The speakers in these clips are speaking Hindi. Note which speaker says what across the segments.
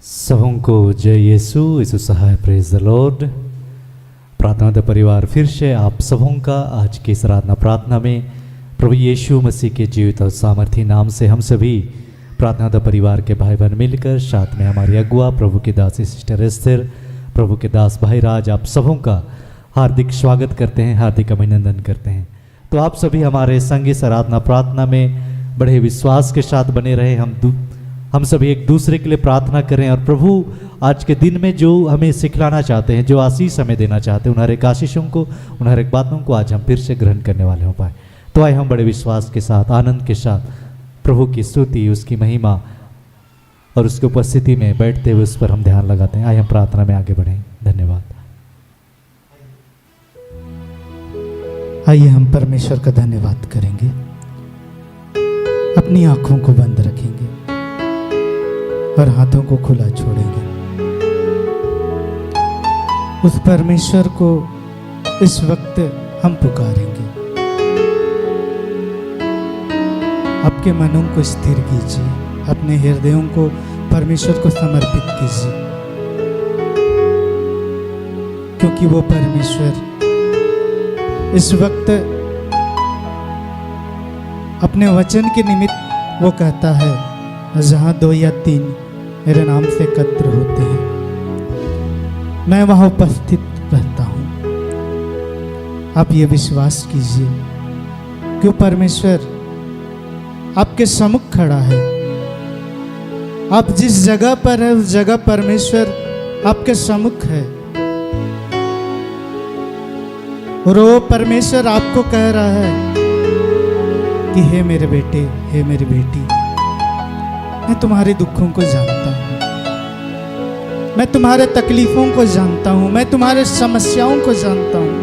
Speaker 1: सबों को जय यीशु सहाय, प्रेज द लॉर्ड। प्रार्थना का परिवार फिर से आप सबों का आज की इस आराधना प्रार्थना में प्रभु यीशु मसीह के जीवित और सामर्थी नाम से हम सभी प्रार्थना का परिवार के भाई बहन मिलकर साथ में हमारी अगुआ प्रभु के दासी सिस्टर एस्तर, प्रभु के दास भाई राज, आप सबों का हार्दिक स्वागत करते हैं, हार्दिक अभिनंदन करते हैं। तो आप सभी हमारे संग इस आराधना प्रार्थना में बड़े विश्वास के साथ बने रहे। हम सभी एक दूसरे के लिए प्रार्थना करें और प्रभु आज के दिन में जो हमें सिखलाना चाहते हैं, जो आशीष हमें देना चाहते हैं, उन हर एक आशीषों को, उन हर एक बातों को आज हम फिर से ग्रहण करने वाले हो पाए। तो आए हम बड़े विश्वास के साथ, आनंद के साथ प्रभु की स्तुति, उसकी महिमा और उसकी उपस्थिति में बैठते हुए उस पर हम ध्यान लगाते हैं। आइए हम प्रार्थना में आगे बढ़ें। धन्यवाद।
Speaker 2: आइए हम परमेश्वर का धन्यवाद करेंगे, अपनी आंखों को बंद रखेंगे और हाथों को खुला छोड़ेंगे। उस परमेश्वर को इस वक्त हम पुकारेंगे। आपके मनों को स्थिर कीजिए, अपने हृदयों को परमेश्वर को समर्पित कीजिए, क्योंकि वो परमेश्वर इस वक्त अपने वचन के निमित्त वो कहता है, जहां 2 या 3 मेरे नाम से एकत्र होते हैं, मैं वहां उपस्थित रहता हूं। आप ये विश्वास कीजिए कि परमेश्वर आपके सम्मुख खड़ा है। आप जिस जगह पर है उस जगह परमेश्वर आपके सम्मुख है और वो परमेश्वर आपको कह रहा है कि हे मेरे बेटे, हे मेरी बेटी, मैं तुम्हारे दुखों को जानता हूं, मैं तुम्हारे तकलीफों को जानता हूं, मैं तुम्हारे समस्याओं को जानता हूं।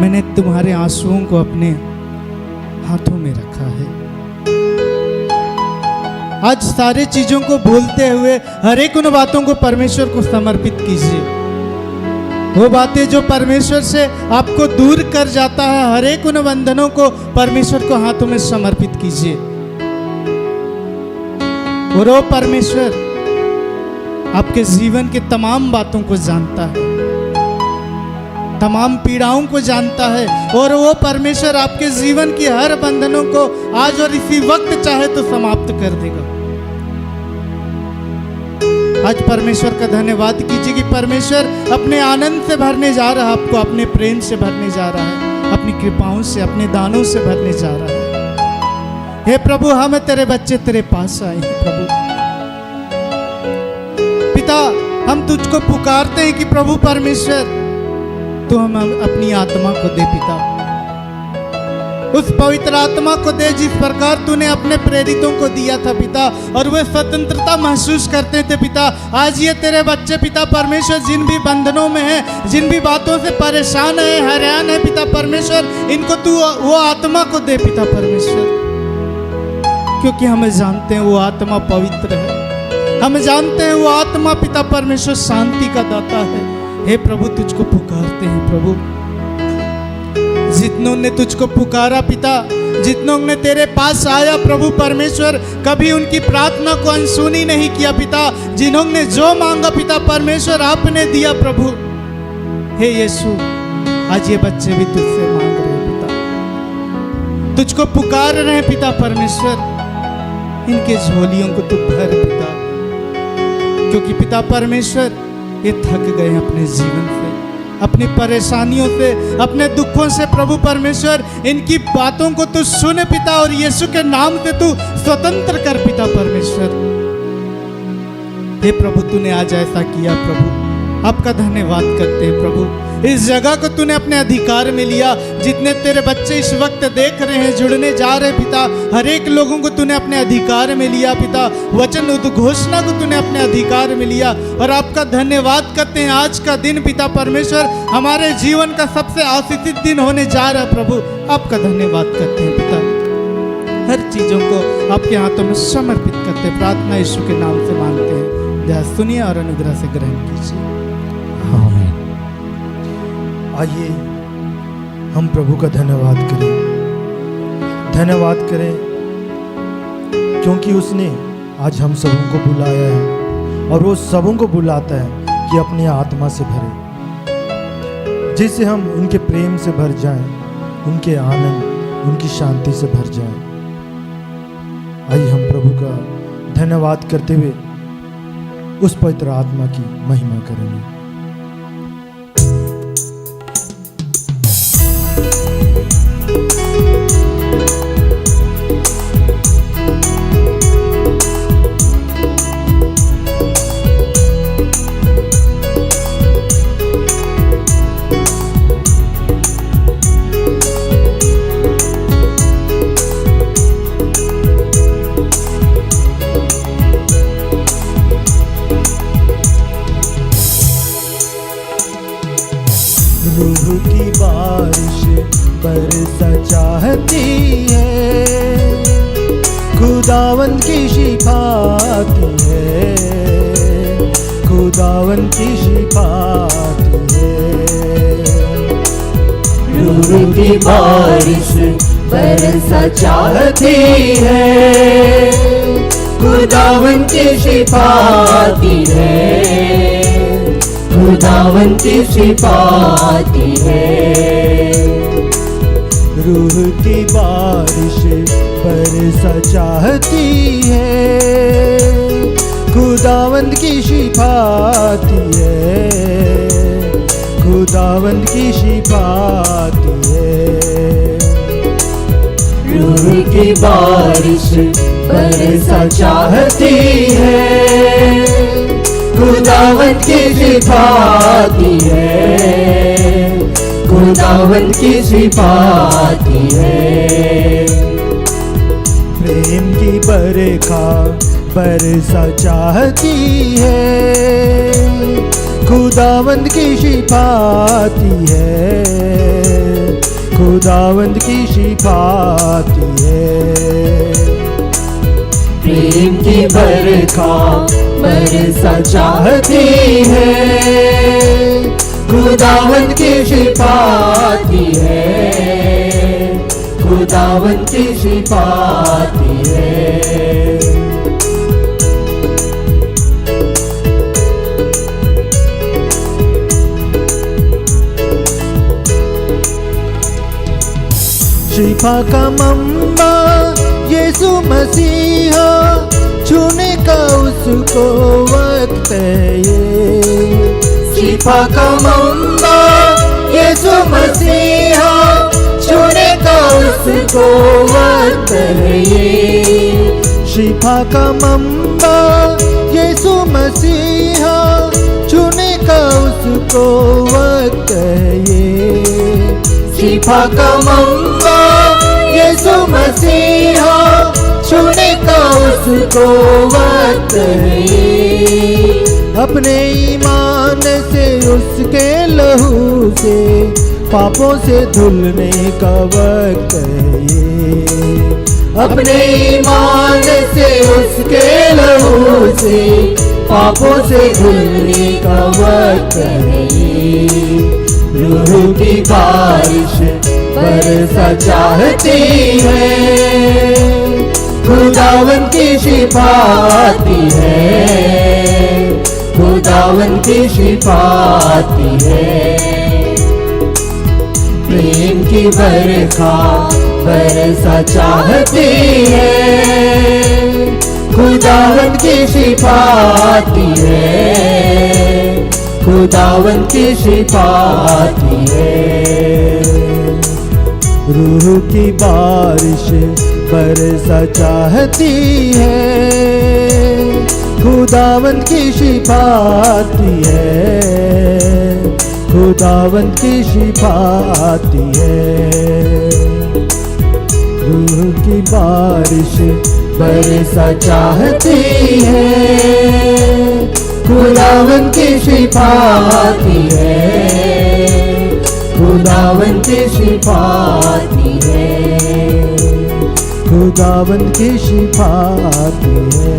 Speaker 2: मैंने तुम्हारे आंसुओं को अपने हाथों में रखा है। आज सारे चीजों को भूलते हुए हर एक उन बातों को परमेश्वर को समर्पित कीजिए। वो बातें जो परमेश्वर से आपको दूर कर जाता है, हर एक उन बंधनों को परमेश्वर को हाथों में समर्पित कीजिए। और वो परमेश्वर आपके जीवन के तमाम बातों को जानता है, तमाम पीड़ाओं को जानता है, और वो परमेश्वर आपके जीवन की हर बंधनों को आज और इसी वक्त चाहे तो समाप्त कर देगा। आज परमेश्वर का धन्यवाद कीजिए कि परमेश्वर अपने आनंद से भरने जा रहा है, आपको अपने प्रेम से भरने जा रहा है, अपनी कृपाओं से, अपने दानों से भरने जा रहा है। हे प्रभु, हम तेरे बच्चे तेरे पास आए हैं। प्रभु पिता, हम तुझको पुकारते हैं कि प्रभु परमेश्वर तू हम अपनी आत्मा को दे पिता, उस पवित्र आत्मा को दे जिस प्रकार तूने अपने प्रेरितों को दिया था पिता, और वे स्वतंत्रता महसूस करते थे पिता। आज ये तेरे बच्चे पिता परमेश्वर जिन भी बंधनों में हैं, जिन भी बातों से परेशान है, हैरान है पिता परमेश्वर, इनको तू वो आत्मा को दे पिता परमेश्वर, क्योंकि हमें जानते हैं वो आत्मा पवित्र है। हम जानते हैं वो आत्मा पिता परमेश्वर शांति का दाता है। हे प्रभु, तुझको पुकारते हैं प्रभु। जितनों ने तुझको पुकारा पिता, जितनों ने तेरे पास आया प्रभु परमेश्वर, कभी उनकी प्रार्थना को अनसुनी नहीं किया पिता। जिन्होंने जो मांगा पिता परमेश्वर आपने दिया प्रभु। हे यीशु, आज ये बच्चे भी तुझसे मांग रहे हैं पिता, तुझको पुकार रहे हैं पिता परमेश्वर। इनके झोलियों को तू भर पिता, क्योंकि पिता परमेश्वर ये थक गए अपने जीवन से, अपनी परेशानियों से, अपने दुखों से। प्रभु परमेश्वर, इनकी बातों को तू सुन पिता, और यीशु के नाम से तू स्वतंत्र कर पिता परमेश्वर। हे प्रभु, तूने आज ऐसा किया प्रभु, आपका धन्यवाद करते हैं प्रभु। इस जगह को तूने अपने अधिकार में लिया। जितने तेरे बच्चे इस वक्त देख रहे हैं, जुड़ने जा रहे पिता, हर एक लोगों को तूने अपने अधिकार में लिया पिता। वचन उद्घोषणा को तूने अपने अधिकार में लिया, और आपका धन्यवाद करते हैं। आज का दिन पिता परमेश्वर हमारे जीवन का सबसे आशीषित दिन होने जा रहा है प्रभु। आपका धन्यवाद करते हैं पिता। हर चीजों को आपके हाथों में समर्पित करते हैं। प्रार्थना यीशु के नाम से मांगते हैं, दया सुनिए और अनुग्रह से ग्रहण कीजिए।
Speaker 1: आमीन।
Speaker 3: आइए हम प्रभु का धन्यवाद करें, धन्यवाद करें क्योंकि उसने आज हम सबों को बुलाया है। और वो सबों को बुलाता है कि अपनी आत्मा से भरे, जिससे हम उनके प्रेम से भर जाएं, उनके आनंद, उनकी शांति से भर जाएं। आइए हम प्रभु का धन्यवाद करते हुए उस पवित्र आत्मा की महिमा करेंगे। रूह की बारिश बरसा चाहती है, खुदावन की शिफाती है, खुदावन की शिफाती है।
Speaker 4: रूह की बारिश बरसा चाहती है, खुदावन की शिफाती है, खुदावन की शिफाती है।
Speaker 3: रूह की बारिश बरसा चाहती है, खुदावंद की शिफाती है, खुदावंद की शिफाती है।
Speaker 4: रूह की बारिश बरसा चाहती है, खुदावन की शिफाती है, खुदावन की शिफाती है।
Speaker 3: प्रेम की बरखा बरसा चाहती है, खुदावंद की शिफाती है, खुदावंद की शिफाती है।
Speaker 4: प्रेम की बरखा बरसा चाहती है, खुदावन की शिफाती है, खुदावन की शिफाती है।
Speaker 3: शिफा का मम्मा यीशु मसीहा, छूने का उसको वक्त है ये।
Speaker 4: शिफा का मम्मा यीशु मसीहा, छूने का उसको वक्त है ये।
Speaker 3: शिफा का मम्मा यीशु मसीहा, छूने का उसको वक्त है ये।
Speaker 4: शिफा का मम्मा यीशु मसीहा, छूने का उसको वक्त है।
Speaker 3: अपने ईमान से उसके लहू से पापों से धुलने का वक्त है ये।
Speaker 4: अपने ईमान से उसके लहू से पापों से धुलने का वक्त है ये। रूह की बारिश बरसा चाहती है, खुदावन की शिफाती है, खुदावन की शिफाती है। प्रेम की बरखा बरसा चाहती है, खुदावन की शिफाती है, खुदावन की शिफाती है।
Speaker 3: रूह की बारिश बरसा चाहती है, खुदावन की शिफाती है, खुदावन की शिफाती है। रूह की बारिश
Speaker 4: बरसा चाहती है, खुदावन की शिफाती है, खुदावन की शिफाती है,
Speaker 3: खुदावन की शिफाती है,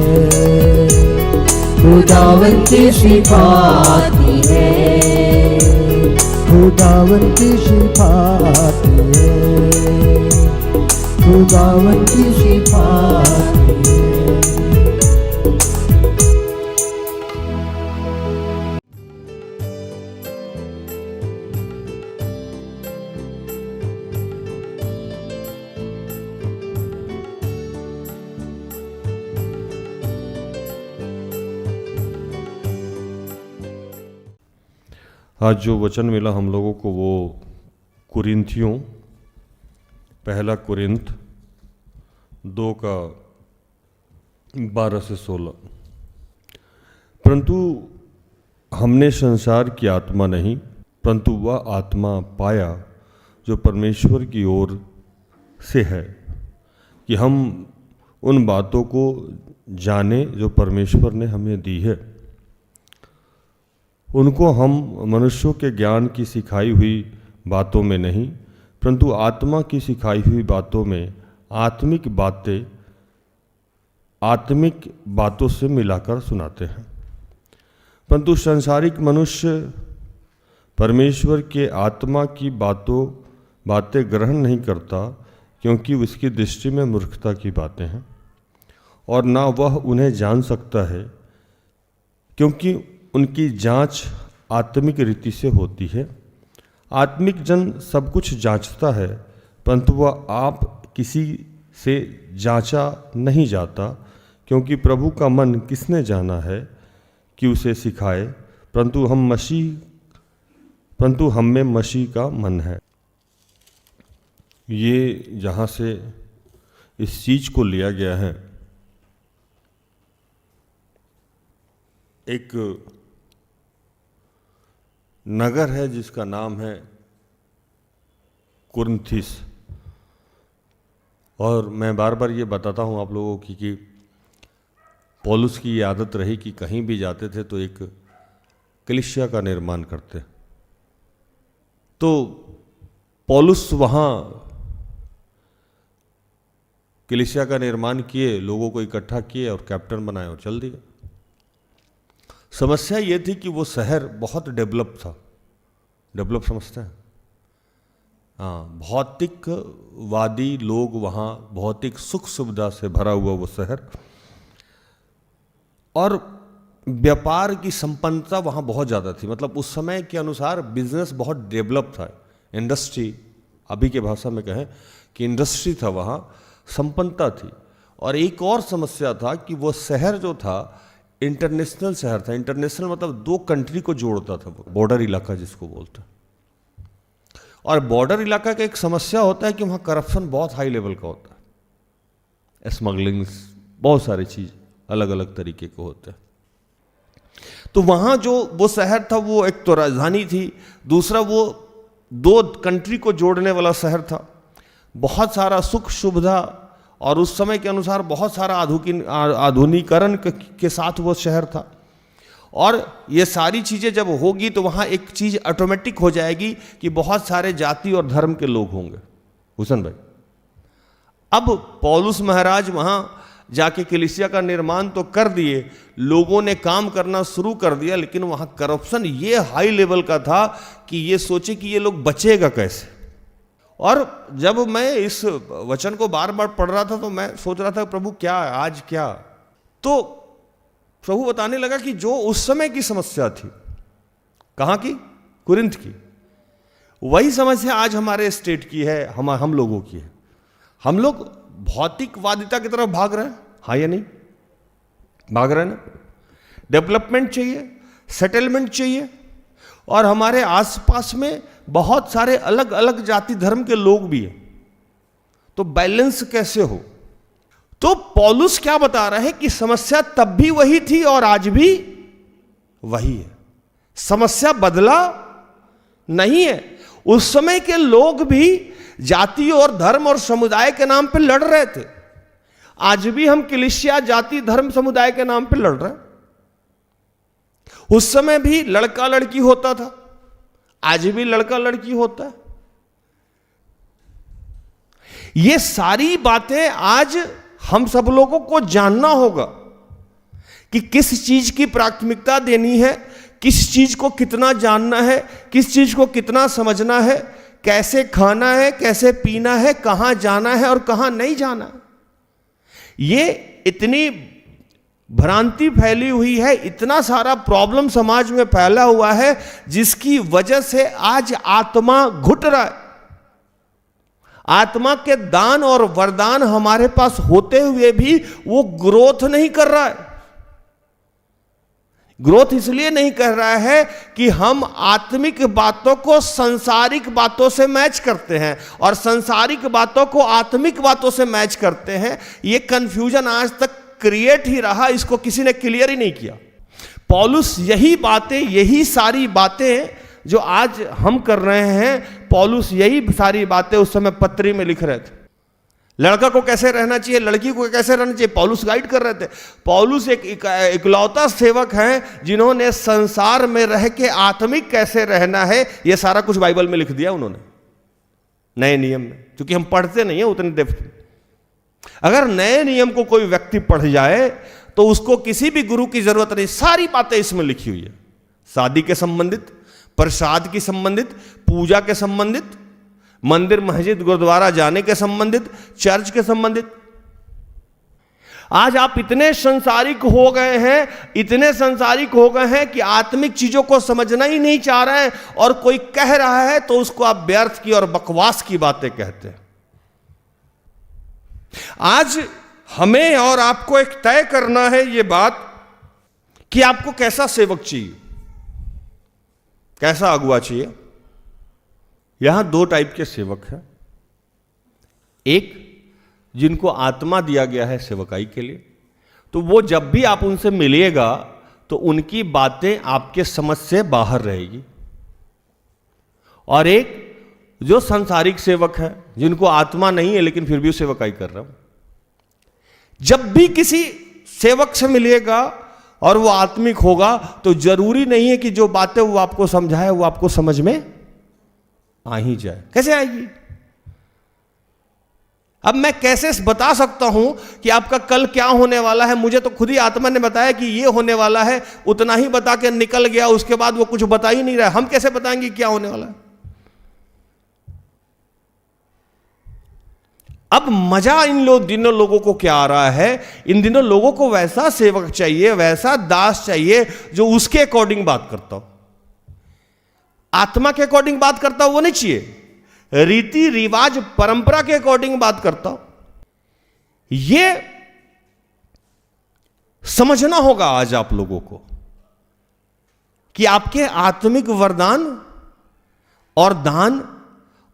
Speaker 4: खुदावन की शिफाती है,
Speaker 3: खुदावन की शिफाती है, खुदावन की शिफाती है।
Speaker 5: आज जो वचन मिला हम लोगों को वो कुरिन्थियों, पहला कुरिन्थ 2:12 से 16। परंतु हमने संसार की आत्मा नहीं, परंतु वह आत्मा पाया जो परमेश्वर की ओर से है, कि हम उन बातों को जाने जो परमेश्वर ने हमें दी है। उनको हम मनुष्यों के ज्ञान की सिखाई हुई बातों में नहीं, परंतु आत्मा की सिखाई हुई बातों में आत्मिक बातों से मिलाकर सुनाते हैं। परंतु संसारिक मनुष्य परमेश्वर के आत्मा की बातें ग्रहण नहीं करता, क्योंकि उसकी दृष्टि में मूर्खता की बातें हैं, और ना वह उन्हें जान सकता है, क्योंकि उनकी जांच आत्मिक रीति से होती है। आत्मिक जन सब कुछ जांचता है, परंतु वह आप किसी से जांचा नहीं जाता, क्योंकि प्रभु का मन किसने जाना है कि उसे सिखाए, परंतु हम में मसीह का मन है। ये जहाँ से इस चीज को लिया गया है, एक नगर है जिसका नाम है कुरिन्थिस। और मैं बार बार ये बताता हूँ आप लोगों की कि पौलुस की ये आदत रही कि कहीं भी जाते थे तो एक कलीसिया का निर्माण करते। तो पौलुस वहाँ कलीसिया का निर्माण किए, लोगों को इकट्ठा किए और कैप्टन बनाए और चल दिए। समस्या ये थी कि वो शहर बहुत डेवलप था। डेवलप समझते हैं? हाँ, भौतिकवादी लोग वहाँ, भौतिक सुख सुविधा से भरा हुआ वो शहर, और व्यापार की संपन्नता वहाँ बहुत ज़्यादा थी। मतलब उस समय के अनुसार बिजनेस बहुत डेवलप था। इंडस्ट्री, अभी के भाषा में कहें कि इंडस्ट्री था, वहाँ संपन्नता थी। और एक और समस्या था कि वो शहर जो था इंटरनेशनल शहर था। इंटरनेशनल मतलब दो कंट्री को जोड़ता था, बॉर्डर इलाका जिसको बोलते हैं। और बॉर्डर इलाका का एक समस्या होता है कि वहाँ करप्शन बहुत हाई लेवल का होता है, स्मगलिंग, बहुत सारी चीज़ अलग अलग तरीके के होते हैं। तो वहाँ जो वो शहर था, वो एक तो राजधानी थी, दूसरा वो दो कंट्री को जोड़ने वाला शहर था। बहुत सारा सुख सुविधा और उस समय के अनुसार बहुत सारा आधुनिकीकरण के साथ वो शहर था। और ये सारी चीज़ें जब होगी तो वहाँ एक चीज़ ऑटोमेटिक हो जाएगी कि बहुत सारे जाति और धर्म के लोग होंगे। हुसैन भाई, अब पौलुस महाराज वहाँ जाके कलीसिया का निर्माण तो कर दिए, लोगों ने काम करना शुरू कर दिया, लेकिन वहाँ करप्शन ये हाई लेवल का था कि ये सोचे कि ये लोग बचेगा कैसे। और जब मैं इस वचन को बार बार पढ़ रहा था तो मैं सोच रहा था प्रभु क्या आज क्या, तो प्रभु बताने लगा कि जो उस समय की समस्या थी, कहाँ की? कुरिन्थ की, वही समस्या आज हमारे स्टेट की है, हम लोगों की है। हम लोग भौतिकवादिता की तरफ भाग रहे हैं, हाँ या नहीं? भाग रहे हैं ना? डेवलपमेंट चाहिए, सेटलमेंट चाहिए, और हमारे आसपास में बहुत सारे अलग अलग जाति धर्म के लोग भी हैं। तो बैलेंस कैसे हो? तो पौलुस क्या बता रहा है कि समस्या तब भी वही थी और आज भी वही है। समस्या बदला नहीं है। उस समय के लोग भी जाति और धर्म और समुदाय के नाम पर लड़ रहे थे। आज भी हम कलीसिया जाति धर्म समुदाय के नाम पर लड़ रहे हैं। उस समय भी लड़का लड़की होता था, आज भी लड़का लड़की होता है। ये सारी बातें आज हम सब लोगों को जानना होगा कि किस चीज की प्राथमिकता देनी है, किस चीज को कितना जानना है, किस चीज को कितना समझना है, कैसे खाना है, कैसे पीना है, कहां जाना है और कहां नहीं जाना है। ये इतनी भ्रांति फैली हुई है, इतना सारा प्रॉब्लम समाज में फैला हुआ है, जिसकी वजह से आज आत्मा घुट रहा है। आत्मा के दान और वरदान हमारे पास होते हुए भी वो ग्रोथ नहीं कर रहा है। ग्रोथ इसलिए नहीं कह रहा है कि हम आत्मिक बातों को सांसारिक बातों से मैच करते हैं और सांसारिक बातों को आत्मिक बातों से मैच करते हैं। यह कंफ्यूजन आज तक क्रिएट ही रहा, इसको किसी ने क्लियर ही नहीं किया। पौलुस यही बातें, यही सारी बातें जो आज हम कर रहे हैं, पौलुस यही सारी बातें उस समय पत्री में लिख रहे थे। लड़का को कैसे रहना चाहिए, लड़की को कैसे रहना चाहिए, पौलुस गाइड कर रहे थे। पौलुस एक इकलौता सेवक हैं जिन्होंने संसार में रह के आत्मिक कैसे रहना है यह सारा कुछ बाइबल में लिख दिया उन्होंने, नए नियम में। क्योंकि हम पढ़ते नहीं है उतने डेप्थ में। अगर नए नियम को कोई व्यक्ति पढ़ जाए तो उसको किसी भी गुरु की जरूरत नहीं, सारी बातें इसमें लिखी हुई है। शादी के संबंधित, प्रसाद की संबंधित, पूजा के संबंधित, मंदिर मस्जिद गुरुद्वारा जाने के संबंधित, चर्च के संबंधित। आज आप इतने संसारिक हो गए हैं, इतने संसारिक हो गए हैं कि आत्मिक चीजों को समझना ही नहीं चाह रहे हैं, और कोई कह रहा है तो उसको आप व्यर्थ की और बकवास की बातें कहते हैं। आज हमें और आपको एक तय करना है ये बात कि आपको कैसा सेवक चाहिए, कैसा अगुआ चाहिए। यहां दो टाइप के सेवक हैं। एक जिनको आत्मा दिया गया है सेवकाई के लिए, तो वो जब भी आप उनसे मिलिएगा तो उनकी बातें आपके समझ से बाहर रहेगी। और एक जो सांसारिक सेवक है, जिनको आत्मा नहीं है लेकिन फिर भी सेवकाई कर रहा हूं। जब भी किसी सेवक से मिलिएगा और वो आत्मिक होगा तो जरूरी नहीं है कि जो बातें वो आपको समझाए वो आपको समझ में आ ही जाए। कैसे आएगी? अब मैं कैसे बता सकता हूं कि आपका कल क्या होने वाला है? मुझे तो खुद ही आत्मा ने बताया कि ये होने वाला है, उतना ही बता के निकल गया, उसके बाद वो कुछ बता ही नहीं रहा। हम कैसे बताएंगे क्या होने वाला है? अब मजा इन दिनों लोगों को क्या आ रहा है, इन दिनों लोगों को वैसा सेवक चाहिए, वैसा दास चाहिए जो उसके अकॉर्डिंग बात करता हो। आत्मा के अकॉर्डिंग बात करता हो वो नहीं चाहिए, रीति रिवाज परंपरा के अकॉर्डिंग बात करता हो। ये समझना होगा आज आप लोगों को कि आपके आत्मिक वरदान और दान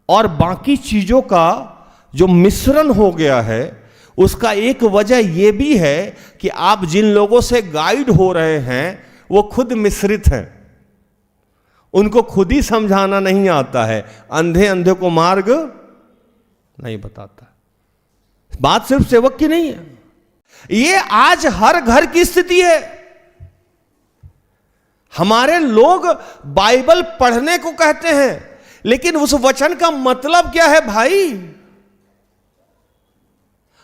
Speaker 5: और बाकी चीजों का जो मिश्रण हो गया है, उसका एक वजह यह भी है कि आप जिन लोगों से गाइड हो रहे हैं वो खुद मिश्रित हैं। उनको खुद ही समझाना नहीं आता है, अंधे अंधे को मार्ग नहीं बताता। बात सिर्फ सेवक की नहीं है, ये आज हर घर की स्थिति है। हमारे लोग बाइबल पढ़ने को कहते हैं, लेकिन उस वचन का मतलब क्या है भाई?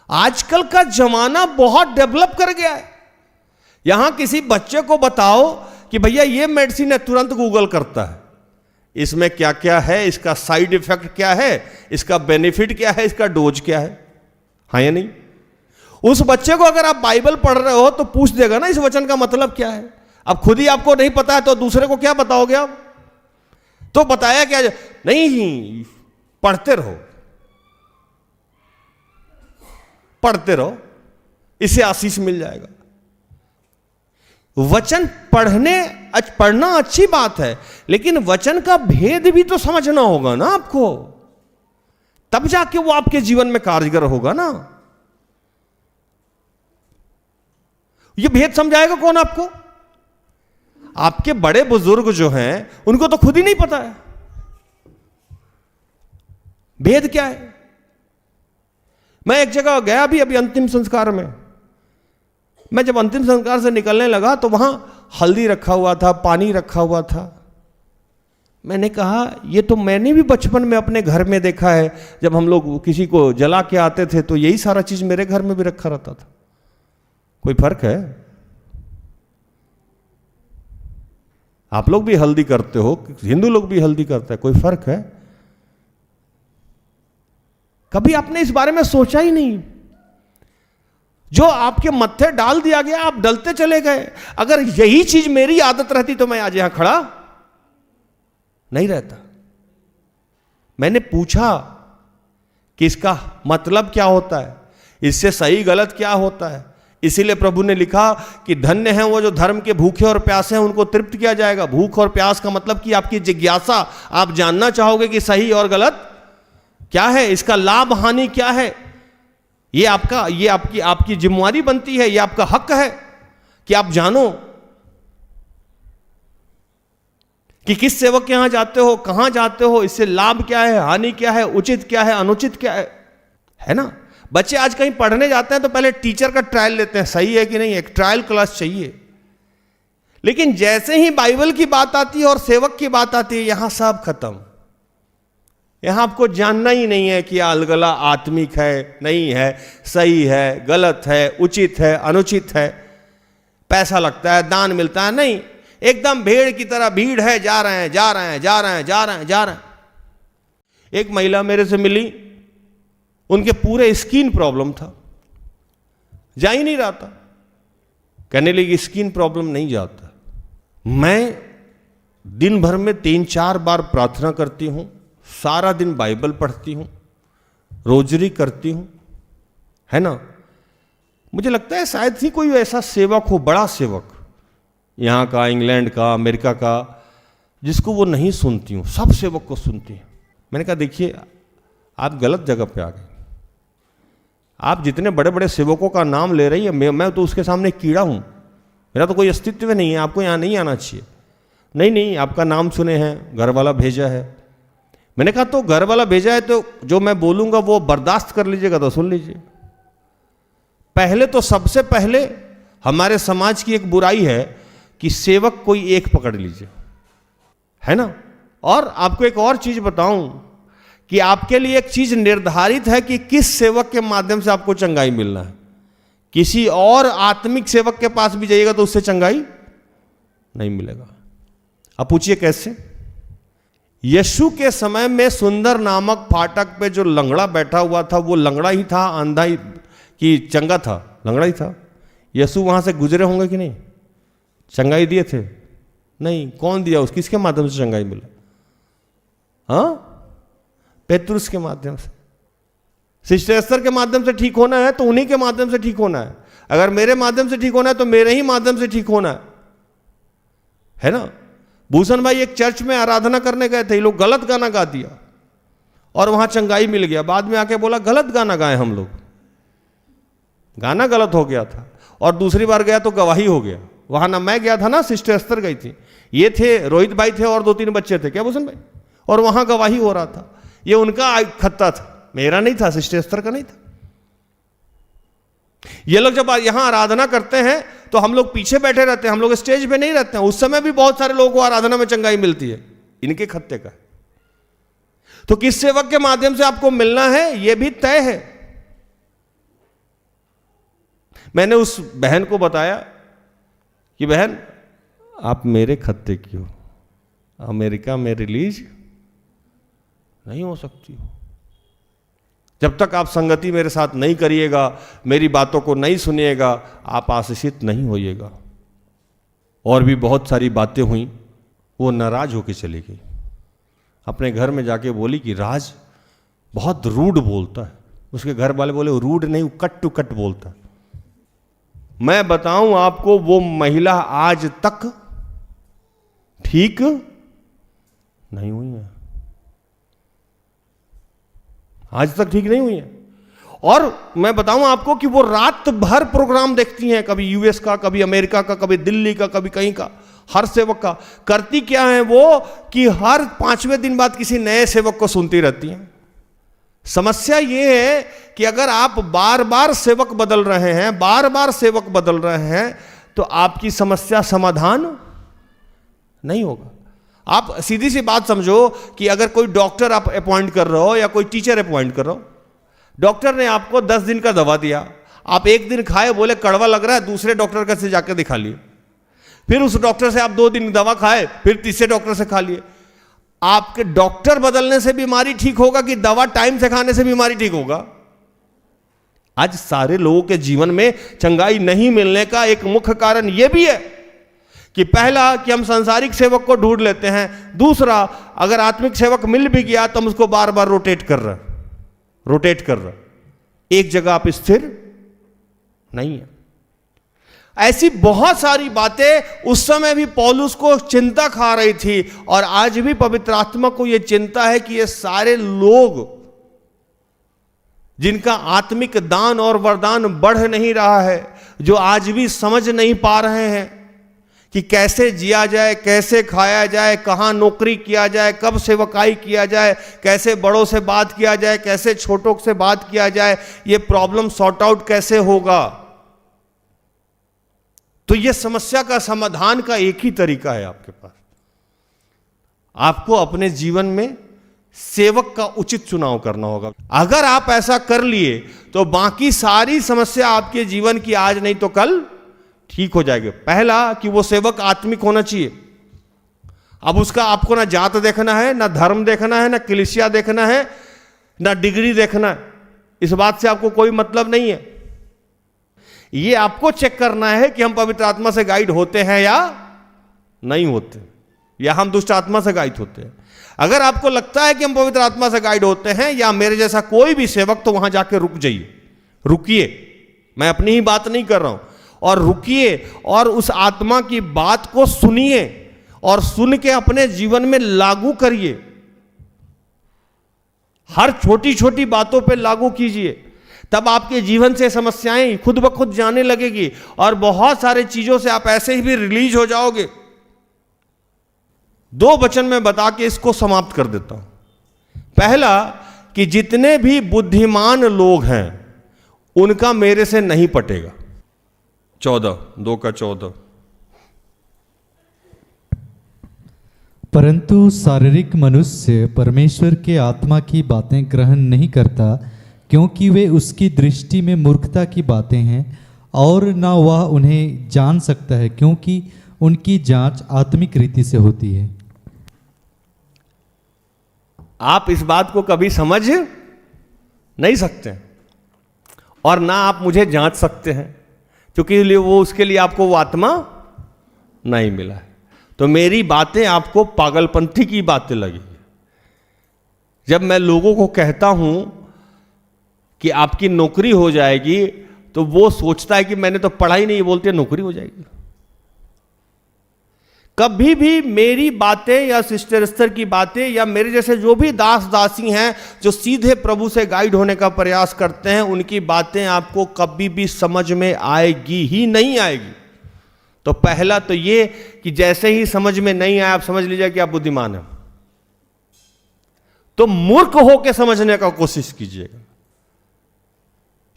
Speaker 5: आजकल का जमाना बहुत डेवलप कर गया है। यहां किसी बच्चे को बताओ कि भैया ये मेडिसिन है, तुरंत गूगल करता है इसमें क्या क्या है, इसका साइड इफेक्ट क्या है, इसका बेनिफिट क्या है, इसका डोज क्या है। हाँ या नहीं? उस बच्चे को अगर आप बाइबल पढ़ रहे हो तो पूछ देगा ना इस वचन का मतलब क्या है। अब खुद ही आपको नहीं पता है तो दूसरे को क्या बताओगे आप? तो बताया क्या? नहीं, पढ़ते रहो, पढ़ते रहो, इससे आशीष मिल जाएगा। वचन पढ़ना अच्छी बात है, लेकिन वचन का भेद भी तो समझना होगा ना आपको, तब जाके वो आपके जीवन में कारगर होगा ना। ये भेद समझाएगा कौन आपको? आपके बड़े बुजुर्ग जो हैं उनको तो खुद ही नहीं पता है भेद क्या है। मैं एक जगह गया भी अभी अंतिम संस्कार में, मैं जब अंतिम संस्कार से निकलने लगा तो वहां हल्दी रखा हुआ था, पानी रखा हुआ था। मैंने कहा ये तो मैंने भी बचपन में अपने घर में देखा है, जब हम लोग किसी को जला के आते थे तो यही सारा चीज मेरे घर में भी रखा रहता था। कोई फर्क है? आप लोग भी हल्दी करते हो, हिंदू लोग भी हल्दी करते हैं, कोई फर्क है? कभी आपने इस बारे में सोचा ही नहीं। जो आपके मत्थे डाल दिया गया आप डलते चले गए। अगर यही चीज मेरी आदत रहती तो मैं आज यहां खड़ा नहीं रहता। मैंने पूछा कि इसका मतलब क्या होता है, इससे सही गलत क्या होता है, इसीलिए प्रभु ने लिखा कि धन्य हैं वो जो धर्म के भूखे और प्यासे हैं, उनको तृप्त किया जाएगा। भूख और प्यास का मतलब कि आपकी जिज्ञासा, आप जानना चाहोगे कि सही और गलत क्या है, इसका लाभ हानि क्या है। ये आपकी जिम्मेवारी बनती है, ये आपका हक है कि आप जानो कि किस सेवक के यहां जाते हो, कहां जाते हो, इससे लाभ क्या है, हानि क्या है, उचित क्या है, अनुचित क्या है ना। बच्चे आज कहीं पढ़ने जाते हैं तो पहले टीचर का ट्रायल लेते हैं, सही है कि नहीं, एक ट्रायल क्लास चाहिए। लेकिन जैसे ही बाइबल की बात आती है और सेवक की बात आती है, यहां सब खत्म। यहां आपको जानना ही नहीं है कि अलगला आत्मिक है, नहीं है, सही है, गलत है, उचित है, अनुचित है, पैसा लगता है, दान मिलता है, नहीं, एकदम भेड़ की तरह भीड़ है, जा रहे हैं जा रहे हैं जा रहे हैं जा रहे हैं जा रहे हैं। एक महिला मेरे से मिली, उनके पूरे स्किन प्रॉब्लम था, जा ही नहीं रहा था। कहने लगी स्किन प्रॉब्लम नहीं जाता। मैं दिन भर में 3-4 बार प्रार्थना करती हूं, सारा दिन बाइबल पढ़ती हूं, रोजरी करती हूं, है ना। मुझे लगता है शायद ही कोई ऐसा सेवक हो, बड़ा सेवक यहां का, इंग्लैंड का, अमेरिका का, जिसको वो नहीं सुनती हूं। सब सेवक को सुनती हैं। मैंने कहा देखिए, आप गलत जगह पे आ गए। आप जितने बड़े बड़े सेवकों का नाम ले रही है, मैं तो उसके सामने कीड़ा हूं, मेरा तो कोई अस्तित्व नहीं है, आपको यहां नहीं आना चाहिए। नहीं, आपका नाम सुने हैं, घर वाला भेजा है। मैंने कहा तो घर वाला भेजा है तो जो मैं बोलूंगा वो बर्दाश्त कर लीजिएगा तो सुन लीजिए। पहले तो सबसे पहले हमारे समाज की एक बुराई है कि सेवक कोई एक पकड़ लीजिए, है ना। और आपको एक और चीज बताऊं कि आपके लिए एक चीज निर्धारित है कि किस सेवक के माध्यम से आपको चंगाई मिलना है। किसी और आत्मिक सेवक के पास भी जाइएगा तो उससे चंगाई नहीं मिलेगा। अब पूछिए कैसे। यीशु के समय में सुंदर नामक फाटक पे जो लंगड़ा बैठा हुआ था, वो लंगड़ा ही था, अंधा ही कि चंगा था, लंगड़ा ही था। यीशु वहां से गुजरे होंगे कि नहीं, चंगाई दिए थे? नहीं। कौन दिया, उस किसके माध्यम से चंगाई मिला? हाँ, पेतरुस के माध्यम से। सिस्टर एस्तर के माध्यम से ठीक होना है तो उन्हीं के माध्यम से ठीक होना है। अगर मेरे माध्यम से ठीक होना है तो मेरे ही माध्यम से ठीक होना है ना। भूषण भाई एक चर्च में आराधना करने गए थे, ये लोग गलत गाना गा दिया और वहां चंगाई मिल गया। बाद में आके बोला गलत गाना गाए हम लोग, गाना गलत हो गया था। और दूसरी बार गया तो गवाही हो गया। वहां ना मैं गया था ना, सिस्टर एस्तर गई थी, ये थे, रोहित भाई थे और 2-3 बच्चे थे, क्या भूषण भाई, और वहां गवाही हो रहा था। ये उनका खत्ता था, मेरा नहीं था, सिस्टर एस्तर का नहीं था। ये लोग जब यहां आराधना करते हैं तो हम लोग पीछे बैठे रहते हैं, हम लोग स्टेज पे नहीं रहते हैं। उस समय भी बहुत सारे लोगों को आराधना में चंगाई मिलती है, इनके खत्ते का। तो किस सेवक के माध्यम से आपको मिलना है यह भी तय है। मैंने उस बहन को बताया कि बहन आप मेरे खत्ते की हो, अमेरिका में रिलीज नहीं हो सकती हो। जब तक आप संगति मेरे साथ नहीं करिएगा, मेरी बातों को नहीं सुनिएगा, आप आशीषित नहीं होइएगा। और भी बहुत सारी बातें हुई, वो नाराज होकर चली गई। अपने घर में जाके बोली कि राज बहुत रूड बोलता है। उसके घर वाले बोले रूड नहीं, वो कट टू कट बोलता है। मैं बताऊं आपको, वो महिला आज तक ठीक नहीं हुई है, आज तक ठीक नहीं हुई है। और मैं बताऊं आपको कि वो रात भर प्रोग्राम देखती हैं, कभी यूएस का, कभी अमेरिका का, कभी दिल्ली का, कभी कहीं का, हर सेवक का। करती क्या है वो कि हर 5वें दिन बाद किसी नए सेवक को सुनती रहती हैं। समस्या ये है कि अगर आप बार बार सेवक बदल रहे हैं, बार बार सेवक बदल रहे हैं, तो आपकी समस्या समाधान नहीं होगा। आप सीधी सी बात समझो कि अगर कोई डॉक्टर आप अपॉइंट कर रहे हो या कोई टीचर अपॉइंट कर रहे हो, डॉक्टर ने आपको 10 दिन का दवा दिया, आप 1 दिन खाए, बोले कड़वा लग रहा है, दूसरे डॉक्टर का से जाकर दिखा लिए। फिर उस डॉक्टर से आप 2 दिन दवा खाए, फिर तीसरे डॉक्टर से खा लिए। आपके डॉक्टर बदलने से बीमारी ठीक होगा कि दवा टाइम से खाने से बीमारी ठीक होगा? आज सारे लोगों के जीवन में चंगाई नहीं मिलने का एक मुख्य कारण यह भी है कि पहला कि हम सांसारिक सेवक को ढूंढ लेते हैं, दूसरा अगर आत्मिक सेवक मिल भी गया तो हम उसको बार बार रोटेट कर रहे, एक जगह आप स्थिर नहीं है। ऐसी बहुत सारी बातें उस समय भी पौलुस को चिंता खा रही थी, और आज भी पवित्र आत्मा को यह चिंता है कि ये सारे लोग जिनका आत्मिक दान और वरदान बढ़ नहीं रहा है, जो आज भी समझ नहीं पा रहे हैं कि कैसे जिया जाए, कैसे खाया जाए, कहाँ नौकरी किया जाए, कब सेवकाई किया जाए, कैसे बड़ों से बात किया जाए, कैसे छोटों से बात किया जाए, ये प्रॉब्लम सॉर्ट आउट कैसे होगा। तो ये समस्या का समाधान का एक ही तरीका है आपके पास, आपको अपने जीवन में सेवक का उचित चुनाव करना होगा। अगर आप ऐसा कर लिए तो बाकी सारी समस्या आपके जीवन की आज नहीं तो कल ठीक हो जाएगी। पहला कि वो सेवक आत्मिक होना चाहिए। अब उसका आपको ना जात देखना है, ना धर्म देखना है, ना कलीसिया देखना है, ना डिग्री देखना है, इस बात से आपको कोई मतलब नहीं है। ये आपको चेक करना है कि हम पवित्र आत्मा से गाइड होते हैं या नहीं होते, या हम दुष्ट आत्मा से गाइड होते हैं। अगर आपको लगता है कि हम पवित्र आत्मा से गाइड होते हैं या मेरे जैसा कोई भी सेवक, तो वहां जाके रुक जाइए, रुकिए। मैं अपनी ही बात नहीं कर रहा हूं, और रुकिए और उस आत्मा की बात को सुनिए और सुन के अपने जीवन में लागू करिए। हर छोटी छोटी बातों पे लागू कीजिए, तब आपके जीवन से समस्याएं खुद ब खुद जाने लगेगी और बहुत सारे चीजों से आप ऐसे ही भी रिलीज हो जाओगे। 2 वचन में बता के इसको समाप्त कर देता हूं। पहला कि जितने भी बुद्धिमान लोग हैं उनका मेरे से नहीं पटेगा। 2:14
Speaker 1: परंतु शारीरिक मनुष्य परमेश्वर के आत्मा की बातें ग्रहण नहीं करता, क्योंकि वे उसकी दृष्टि में मूर्खता की बातें हैं, और ना वह उन्हें जान सकता है, क्योंकि उनकी जांच आत्मिक रीति से होती है।
Speaker 5: आप इस बात को कभी समझ नहीं सकते और ना आप मुझे जांच सकते हैं, क्योंकि वो उसके लिए आपको वो आत्मा नहीं मिला है। तो मेरी बातें आपको पागलपंथी की बातें लगी। जब मैं लोगों को कहता हूं कि आपकी नौकरी हो जाएगी, तो वो सोचता है कि मैंने तो पढ़ा ही नहीं, बोलते नौकरी हो जाएगी। कभी भी मेरी बातें या सिस्टर स्तर की बातें या मेरे जैसे जो भी दास दासी हैं जो सीधे प्रभु से गाइड होने का प्रयास करते हैं, उनकी बातें आपको कभी भी समझ में आएगी ही नहीं आएगी। तो पहला तो ये कि जैसे ही समझ में नहीं आया, आप समझ लीजिए कि आप बुद्धिमान हैं। तो मूर्ख होकर समझने का कोशिश कीजिएगा,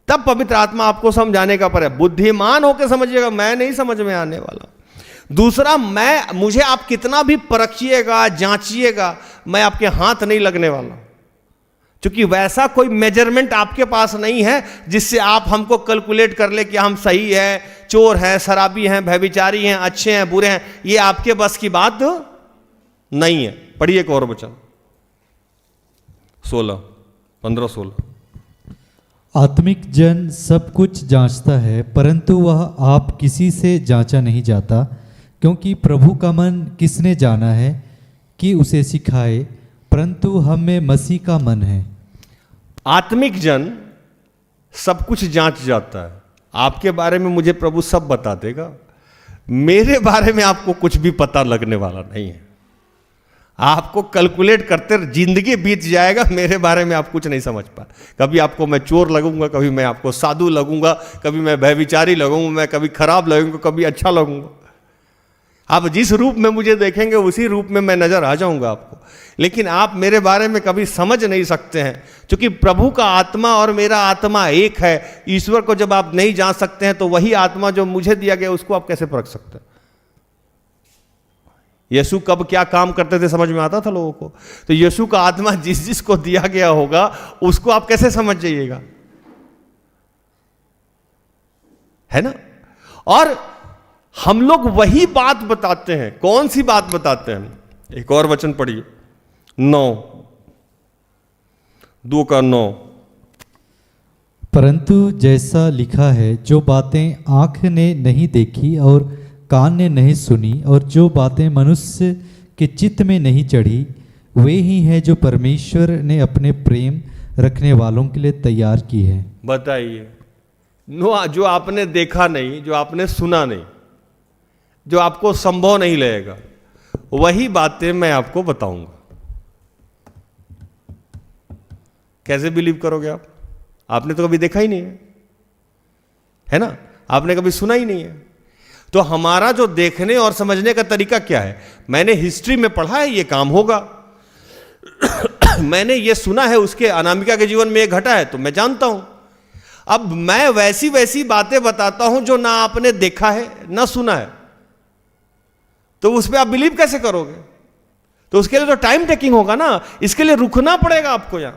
Speaker 5: तब पवित्र आत्मा आपको समझाने का प्रयास। बुद्धिमान होकर समझिएगा, मैं नहीं समझ में आने वाला। दूसरा, मुझे आप कितना भी परखिएगा, जांचिएगा, मैं आपके हाथ नहीं लगने वाला, क्योंकि वैसा कोई मेजरमेंट आपके पास नहीं है जिससे आप हमको कैलकुलेट कर ले कि हम सही है, चोर हैं, शराबी हैं, व्यभिचारी हैं, अच्छे हैं, बुरे हैं। ये आपके बस की बात नहीं है। पढ़िए एक और वचन 15-16।
Speaker 1: आत्मिक जन सब कुछ जांचता है, परंतु वह आप किसी से जांचा नहीं जाता, क्योंकि प्रभु का मन किसने जाना है कि उसे सिखाए, परंतु हम में मसीह का मन है।
Speaker 5: आत्मिक जन सब कुछ जांच जाता है। आपके बारे में मुझे प्रभु सब बता देगा, मेरे बारे में आपको कुछ भी पता लगने वाला नहीं है। आपको कैलकुलेट करते जिंदगी बीत जाएगा, मेरे बारे में आप कुछ नहीं समझ पा। कभी आपको मैं चोर लगूंगा, कभी मैं आपको साधु लगूंगा, कभी मैं व्यभिचारी लगूंगा, मैं कभी खराब लगूंगा, कभी अच्छा लगूंगा। आप जिस रूप में मुझे देखेंगे उसी रूप में मैं नजर आ जाऊंगा आपको, लेकिन आप मेरे बारे में कभी समझ नहीं सकते हैं, क्योंकि प्रभु का आत्मा और मेरा आत्मा एक है। ईश्वर को जब आप नहीं जान सकते हैं, तो वही आत्मा जो मुझे दिया गया उसको आप कैसे परख सकते हैं? यीशु कब क्या काम करते थे समझ में आता था लोगों को? तो यीशु का आत्मा जिस जिसको दिया गया होगा उसको आप कैसे समझ जाइएगा, है ना? और हम लोग वही बात बताते हैं। कौन सी बात बताते हैं? एक और वचन पढ़िए 2:9।
Speaker 1: परंतु जैसा लिखा है, जो बातें आंख ने नहीं देखी और कान ने नहीं सुनी, और जो बातें मनुष्य के चित्त में नहीं चढ़ी, वे ही हैं जो परमेश्वर ने अपने प्रेम रखने वालों के लिए तैयार की है।
Speaker 5: बताइए, जो आपने देखा नहीं, जो आपने सुना नहीं, जो आपको संभव नहीं लगेगा, वही बातें मैं आपको बताऊंगा। कैसे बिलीव करोगे आप? आपने तो कभी देखा ही नहीं है ना? आपने कभी सुना ही नहीं है। तो हमारा जो देखने और समझने का तरीका क्या है? मैंने हिस्ट्री में पढ़ा है ये काम होगा, मैंने ये सुना है उसके अनामिका के जीवन में ये घटा है, तो मैं जानता हूं। अब मैं वैसी वैसी बातें बताता हूं जो ना आपने देखा है ना सुना है, तो उस पर आप बिलीव कैसे करोगे? तो उसके लिए तो टाइम टेकिंग होगा ना, इसके लिए रुकना पड़ेगा आपको यहां।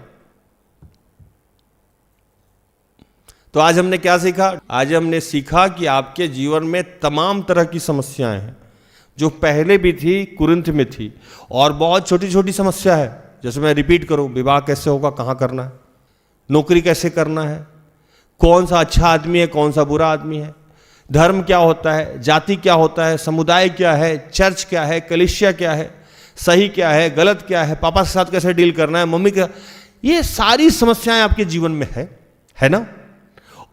Speaker 5: तो आज हमने क्या सीखा? आज हमने सीखा कि आपके जीवन में तमाम तरह की समस्याएं हैं, जो पहले भी थी, कुरिन्थ में थी, और बहुत छोटी छोटी समस्या है। जैसे मैं रिपीट करूं, विवाह कैसे होगा, कहां करना है, नौकरी कैसे करना है, कौन सा अच्छा आदमी है, कौन सा बुरा आदमी है, धर्म क्या होता है, जाति क्या होता है, समुदाय क्या है, चर्च क्या है, कलीसिया क्या है, सही क्या है, गलत क्या है, पापा के साथ कैसे डील करना है, मम्मी का, ये सारी समस्याएं आपके जीवन में है ना?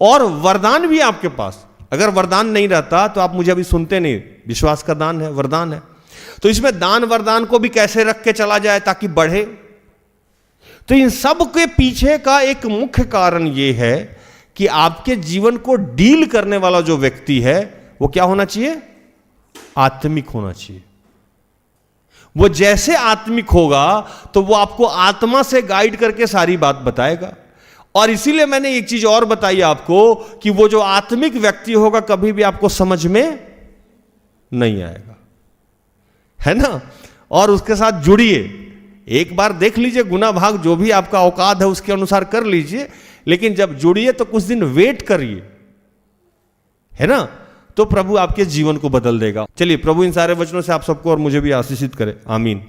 Speaker 5: और वरदान भी आपके पास। अगर वरदान नहीं रहता तो आप मुझे अभी सुनते नहीं। विश्वास का दान है, वरदान है। तो इसमें दान वरदान को भी कैसे रख के चला जाए ताकि बढ़े। तो इन सब के पीछे का एक मुख्य कारण यह है कि आपके जीवन को डील करने वाला जो व्यक्ति है वो क्या होना चाहिए? आत्मिक होना चाहिए। वो जैसे आत्मिक होगा तो वो आपको आत्मा से गाइड करके सारी बात बताएगा। और इसीलिए मैंने एक चीज और बताई आपको कि वो जो आत्मिक व्यक्ति होगा कभी भी आपको समझ में नहीं आएगा, है ना? और उसके साथ जुड़िए, एक बार देख लीजिए, गुना भाग जो भी आपका औकात है उसके अनुसार कर लीजिए, लेकिन जब जुड़िए तो कुछ दिन वेट करिए, है ना? तो प्रभु आपके जीवन को बदल देगा। चलिए, प्रभु इन सारे वचनों से आप सबको और मुझे भी आशीषित करे। आमीन।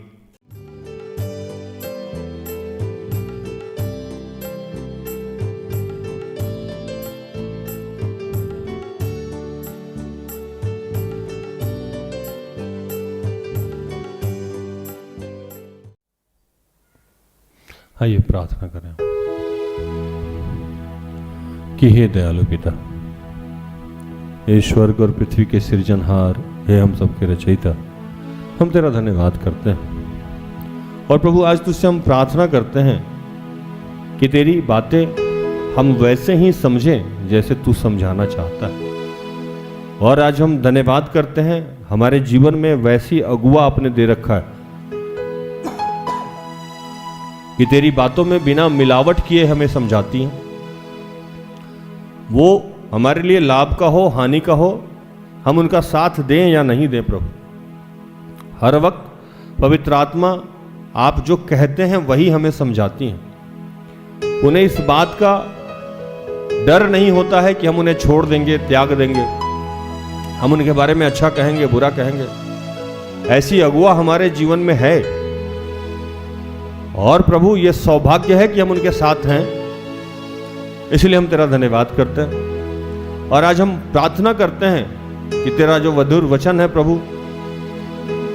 Speaker 5: आइए प्रार्थना करें कि हे दयालु पिता, हे स्वर्ग और पृथ्वी के सृजनहार, हे हम सबके रचयिता, हम तेरा धन्यवाद करते हैं। और प्रभु आज तुझसे हम प्रार्थना करते हैं कि तेरी बातें हम वैसे ही समझें जैसे तू समझाना चाहता है। और आज हम धन्यवाद करते हैं, हमारे जीवन में वैसी अगुआ आपने दे रखा है कि तेरी बातों में बिना मिलावट किए हमें समझाती हैं। वो हमारे लिए लाभ का हो, हानि का हो, हम उनका साथ दें या नहीं दें प्रभु, हर वक्त पवित्र आत्मा आप जो कहते हैं वही हमें समझाती हैं। उन्हें इस बात का डर नहीं होता है कि हम उन्हें छोड़ देंगे, त्याग देंगे, हम उनके बारे में अच्छा कहेंगे, बुरा कहेंगे। ऐसी अगुआ हमारे जीवन में है, और प्रभु ये सौभाग्य है कि हम उनके साथ हैं, इसलिए हम तेरा धन्यवाद करते हैं। और आज हम प्रार्थना करते हैं कि तेरा जो मधुर वचन है प्रभु,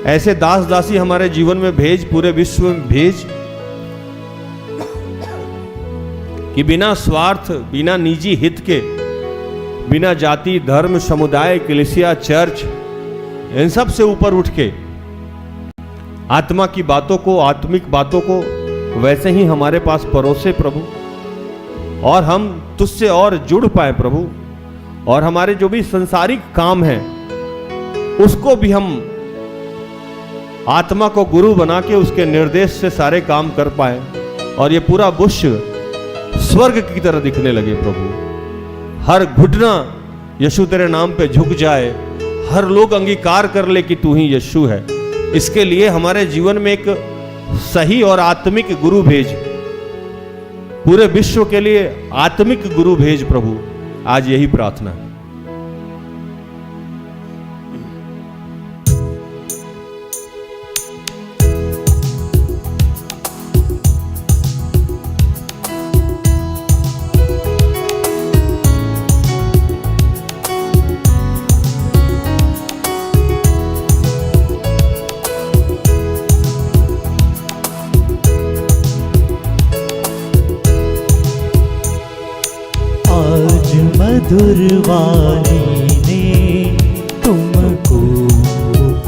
Speaker 5: ऐसे दास दासी हमारे जीवन में भेज, पूरे विश्व में भेज, कि बिना स्वार्थ, बिना निजी हित के, बिना जाति, धर्म, समुदाय, कलीसिया, चर्च, इन सब से ऊपर उठ के आत्मा की बातों को, आत्मिक बातों को वैसे ही हमारे पास परोसे प्रभु, और हम तुझसे और जुड़ पाए प्रभु, और हमारे जो भी संसारिक काम है उसको भी हम आत्मा को गुरु बना के उसके निर्देश से सारे काम कर पाए, और ये पूरा विश्व स्वर्ग की तरह दिखने लगे प्रभु। हर घुटना यीशु तेरे नाम पे झुक जाए, हर लोग अंगीकार कर ले कि तू ही यीशु है। इसके लिए हमारे जीवन में एक सही और आत्मिक गुरु भेज, पूरे विश्व के लिए आत्मिक गुरु भेज प्रभु। आज यही प्रार्थना है।
Speaker 1: मधुर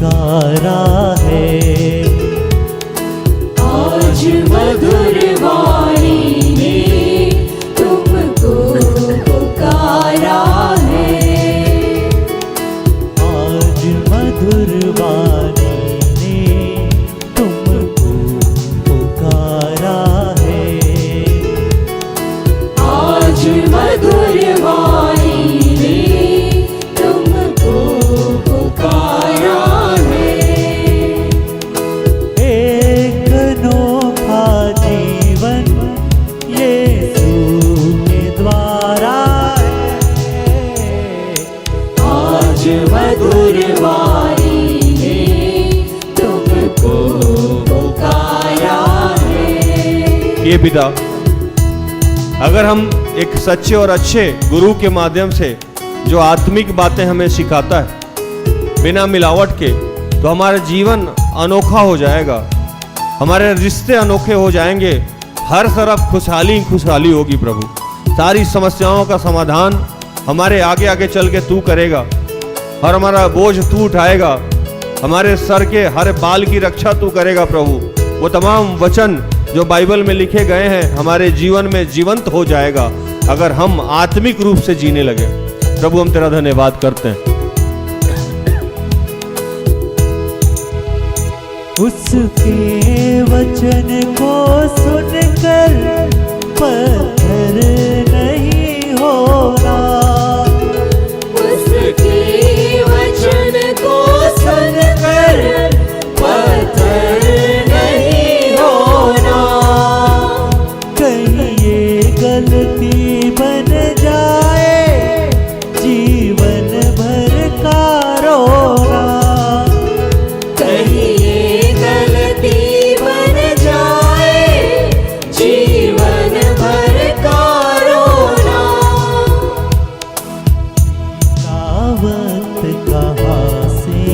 Speaker 1: पुकारा है।
Speaker 4: आज मधुर वाणी ने तुमको पुकारा है।
Speaker 1: आज मधुर वाणी ने तुमको पुकारा है।
Speaker 4: आज मधुर वाणी ने तुमको पुकारा है।
Speaker 1: एक अनोखा जीवन यीशु के द्वारा है।
Speaker 4: आज मधुर वाणी ने तुमको पुकारा है।
Speaker 5: ये पिता, अगर हम एक सच्चे और अच्छे गुरु के माध्यम से जो आत्मिक बातें हमें सिखाता है बिना मिलावट के, तो हमारा जीवन अनोखा हो जाएगा, हमारे रिश्ते अनोखे हो जाएंगे, हर तरफ खुशहाली खुशहाली होगी प्रभु। सारी समस्याओं का समाधान हमारे आगे आगे चल के तू करेगा और हमारा बोझ तू उठाएगा, हमारे सर के हर बाल की रक्षा तू करेगा प्रभु। वो तमाम वचन जो बाइबल में लिखे गए हैं हमारे जीवन में जीवंत हो जाएगा अगर हम आत्मिक रूप से जीने लगे। प्रभु हम तेरा धन्यवाद करते हैं।
Speaker 1: उसके वचन को सुनकर पत्थर नहीं होना।
Speaker 4: उसके वचन को सुनकर पत्थर नहीं होना।
Speaker 1: कहीं ये गलती बन जाए जीवन भर का रोना।
Speaker 4: कहीं ये गलती बन जाए जीवन भर का रोना।
Speaker 1: दावत कहाँ से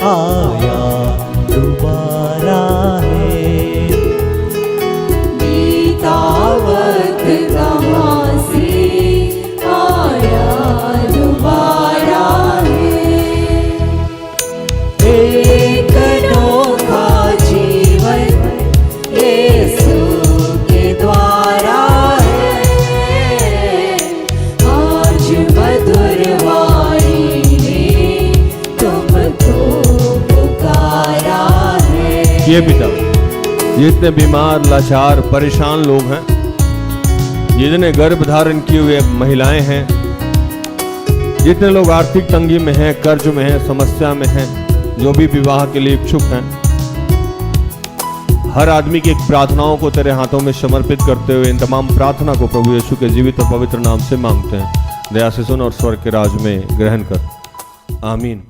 Speaker 1: आया दोबारा है।
Speaker 4: बीता वक्त कहाँ से आया दोबारा है। एक अनोखा जीवन यीशु के द्वारा है। आज मधुर वाणी ने तुमको पुकारा है।
Speaker 5: ये पिता, जितने बीमार लाचार परेशान लोग हैं, जितने गर्भ धारण किए हुए महिलाएं हैं, जितने लोग आर्थिक तंगी में हैं, कर्ज में हैं, समस्या में हैं, जो भी विवाह के लिए इच्छुक हैं, हर आदमी की एक प्रार्थनाओं को तेरे हाथों में समर्पित करते हुए इन तमाम प्रार्थना को प्रभु यीशु के जीवित और पवित्र नाम से मांगते हैं। दया से सुन और स्वर्ग के राज में ग्रहण कर। आमीन।